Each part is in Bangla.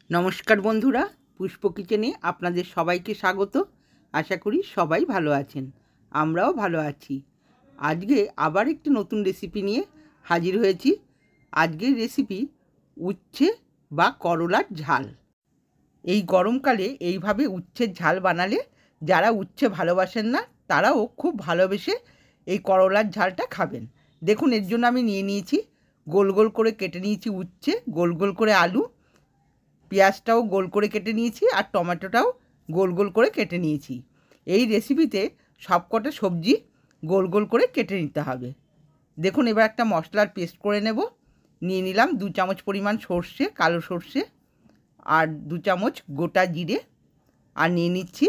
নমস্কার বন্ধুরা, পুষ্প কিচেনে আপনাদের সবাইকে স্বাগত। আশা করি সবাই ভালো আছেন, আমরাও ভালো আছি। আজকে আবার একটি নতুন রেসিপি নিয়ে হাজির হয়েছি। আজকের রেসিপি উচ্ছে বা করলার ঝাল। এই গরমকালে এইভাবে উচ্ছের ঝাল বানালে যারা উচ্ছে ভালোবাসেন না তারাও খুব ভালোবেসে এই করলার ঝালটা খাবেন। দেখুন, এর জন্য আমি নিয়ে নিয়েছি, গোল গোল করে কেটে নিয়েছি উচ্ছে, গোল গোল করে আলু, পেঁয়াজটাও গোল করে কেটে নিয়েছি, আর টমেটোটাও গোল গোল করে কেটে নিয়েছি। এই রেসিপিতে সবকটা সবজি গোল গোল করে কেটে নিতে হবে। দেখুন, এবার একটা মশলার পেস্ট করে নেব। নিয়ে নিলাম 2 চামচ পরিমাণ সর্ষে, কালো সর্ষে, আর 2 চামচ গোটা জিরে, আর নিয়ে নিচ্ছি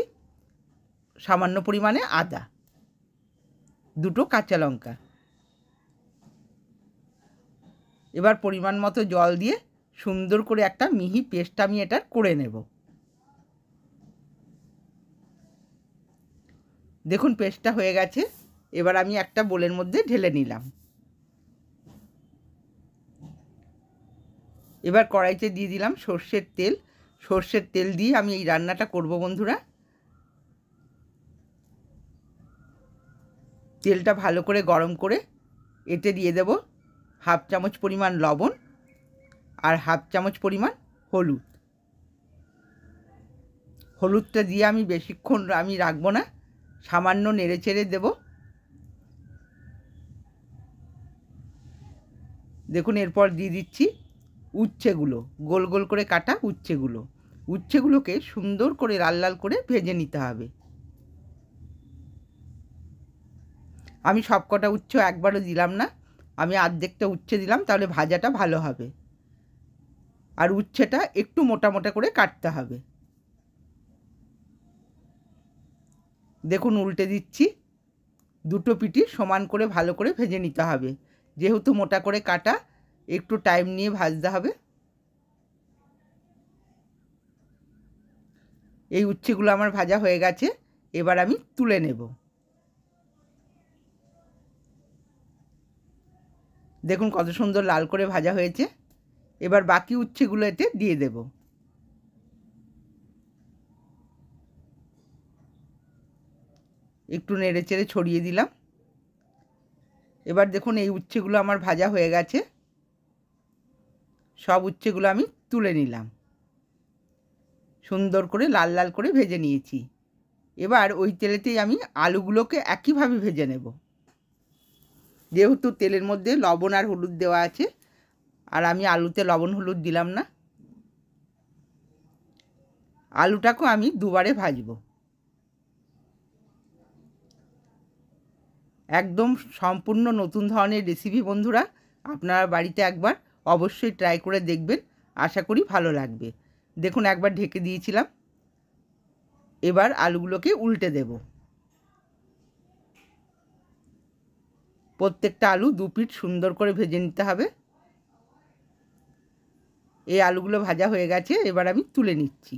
সামান্য পরিমাণে আদা, 2টো কাঁচা লঙ্কা। এবার পরিমাণ মতো জল দিয়ে সুন্দর করে একটা মিহি পেস্ট আমি এটা করে নেব। দেখুন, পেস্টটা হয়ে গেছে। এবার আমি একটা বোলের মধ্যে ঢেলে নিলাম। এবার কড়াইতে দিয়ে দিলাম সর্ষের তেল। সর্ষের তেল দিয়ে আমি এই রান্নাটা করব বন্ধুরা। তেলটা ভালো করে গরম করে এতে দিয়ে দেব 1/2 চামচ পরিমাণ লবণ আর 1/2 চামচ পরিমাণ হলুদ। হলুদটা দিয়ে আমি বেশিক্ষণ রাখবো না, সামান্য নেড়ে চেড়ে দেব। দেখুন, এরপর দিয়ে দিচ্ছি উচ্ছেগুলো, গোল গোল করে কাটা উচ্ছেগুলো। উচ্ছেগুলোকে সুন্দর করে লাল লাল করে ভেজে নিতে হবে। আমি সবকটা উচ্ছে একবারও দিলাম না, আমি অর্ধেকটা উচ্ছে দিলাম, তাহলে ভাজাটা ভালো হবে। আর উচ্ছেটা একটু মোটা মোটা করে কাটতে হবে। দেখুন, উল্টে দিচ্ছি। দুটো পিঠই সমান করে ভালো করে ভেজে নিতে হবে। যেহেতু মোটা করে কাটা, একটু টাইম নিয়ে ভাজতে হবে। এই উচ্ছেগুলো আমার ভাজা হয়ে গেছে, এবার আমি তুলে নেব। দেখুন কত সুন্দর লাল করে ভাজা হয়েছে। এবার বাকি উচ্ছেগুলো এতে দিয়ে দেব। একটু নেড়ে চেড়ে ছড়িয়ে দিলাম। এবার দেখুন, এই উচ্ছেগুলো আমার ভাজা হয়ে গেছে। সব উচ্ছেগুলো আমি তুলে নিলাম, সুন্দর করে লাল লাল করে ভেজে নিয়েছি। এবার ওই তেলেতেই আমি আলুগুলোকে একইভাবে ভেজে নেব। যেহেতু তেলের মধ্যে লবণ আর হলুদ দেওয়া আছে, আর আমি আলুতে লবণ হলুদ দিলাম না। আলুটাকেও আমি দুবারে ভাজবো। একদম সম্পূর্ণ নতুন ধরনের রেসিপি বন্ধুরা, আপনারা বাড়িতে একবার অবশ্যই ট্রাই করে দেখবেন, আশা করি ভালো লাগবে। দেখুন, একবার ঢেকে দিয়েছিলাম, এবার আলুগুলোকে উল্টে দেব। প্রত্যেকটা আলু 2 পিঠ সুন্দর করে ভেজে নিতে হবে। এই আলুগুলো ভাজা হয়ে গেছে, এবার আমি তুলে নিচ্ছি।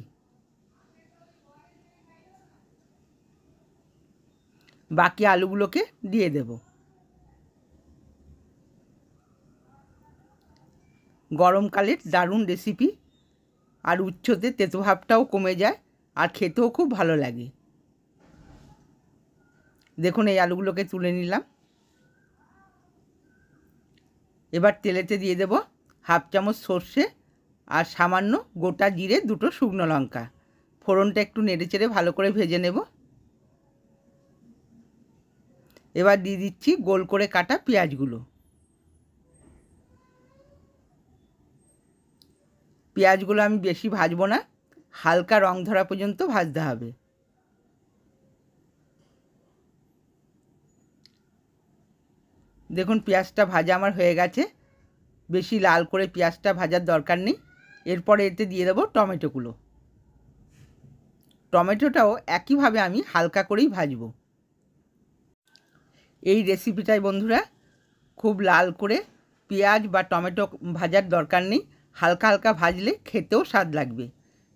বাকি আলুগুলোকে দিয়ে দেব। গরমকালের দারুণ রেসিপি, আর উচ্ছেতে তেতো ভাবটাও কমে যায়, আর খেতেও খুব ভালো লাগে। দেখুন, এই আলুগুলোকে তুলে নিলাম। এবার তেলেতে দিয়ে দেব 1/2 চামচ সর্ষে আর সামান্য গোটা জিরে, 2টো শুকনো লঙ্কা। ফোড়নটা একটু নেড়ে চেড়ে ভালো করে ভেজে নেব। এবার দিয়ে দিচ্ছি গোল করে কাটা পেঁয়াজগুলো। পেঁয়াজগুলো আমি বেশি ভাজবো না, হালকা রং ধরা পর্যন্ত ভাজতে হবে। দেখুন, পেঁয়াজটা ভাজা আমার হয়ে গেছে। বেশি লাল করে পেঁয়াজটা ভাজার দরকার নেই। এরপরে এতে দিয়ে দেবো টমেটোগুলো। টমেটোটাও একইভাবে আমি হালকা করেই ভাজবো। এই রেসিপিটায় বন্ধুরা খুব লাল করে পেঁয়াজ বা টমেটো ভাজার দরকার নেই, হালকা হালকা ভাজলে খেতেও স্বাদ লাগবে।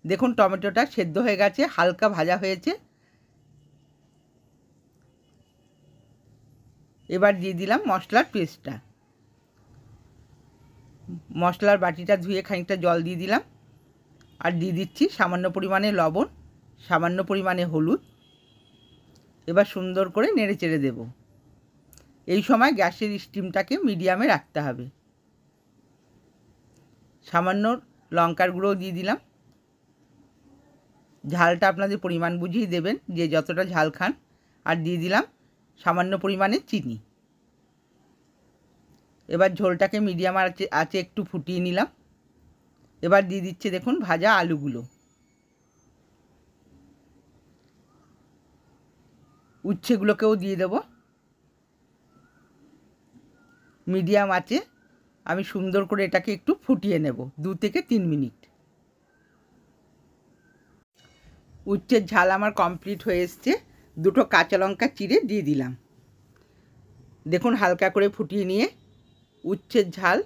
দেখুন, টমেটোটা সেদ্ধ হয়ে গেছে, হালকা ভাজা হয়েছে। এবার দিয়ে দিলাম মশলার পেস্টটা। মশলার বাটিটা ধুয়ে খানিকটা জল দিয়ে দিলাম। আর দিয়ে দিচ্ছি সামান্য পরিমাণে লবণ, সামান্য পরিমাণে হলুদ। এবার সুন্দর করে নেড়ে চেড়ে দেব। এই সময় গ্যাসের স্টিমটাকে মিডিয়ামে রাখতে হবে। সামান্য লঙ্কার গুঁড়ো দিয়ে দিলাম। ঝালটা আপনাদের পরিমাণ বুঝিয়ে দেবেন, যে যতটা ঝাল খান। আর দিয়ে দিলাম সামান্য পরিমাণে চিনি। এবার ঝোলটাকে মিডিয়াম আঁচে একটু ফুটিয়ে নিলাম। এবার দিয়ে দিচ্ছে দেখুন ভাজা আলুগুলো। উচ্ছেগুলোকেও দিয়ে দেব। মিডিয়াম আঁচে আমি সুন্দর করে এটাকে একটু ফুটিয়ে নেব 2 থেকে 3 মিনিট। উচ্ছের ঝাল আমার কমপ্লিট হয়ে এসছে। 2টো কাঁচা লঙ্কা চিড়ে দিয়ে দিলাম। দেখুন হালকা করে ফুটিয়ে নিয়ে উচ্ছের ঝাল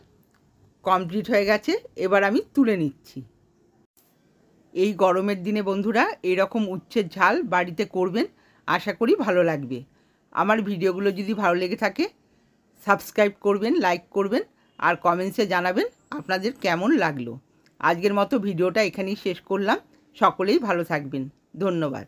কমপ্লিট হয়ে গেছে। এবার আমি তুলে নিচ্ছি। এই গরমের দিনে বন্ধুরা এরকম উচ্ছের ঝাল বাড়িতে করবেন, আশা করি ভালো লাগবে। আমার ভিডিওগুলো যদি ভালো লেগে থাকে সাবস্ক্রাইব করবেন, লাইক করবেন আর কমেন্টসে জানাবেন আপনাদের কেমন লাগলো। আজকের মতো ভিডিওটা এখানেই শেষ করলাম। সকলেই ভালো থাকবেন। ধন্যবাদ।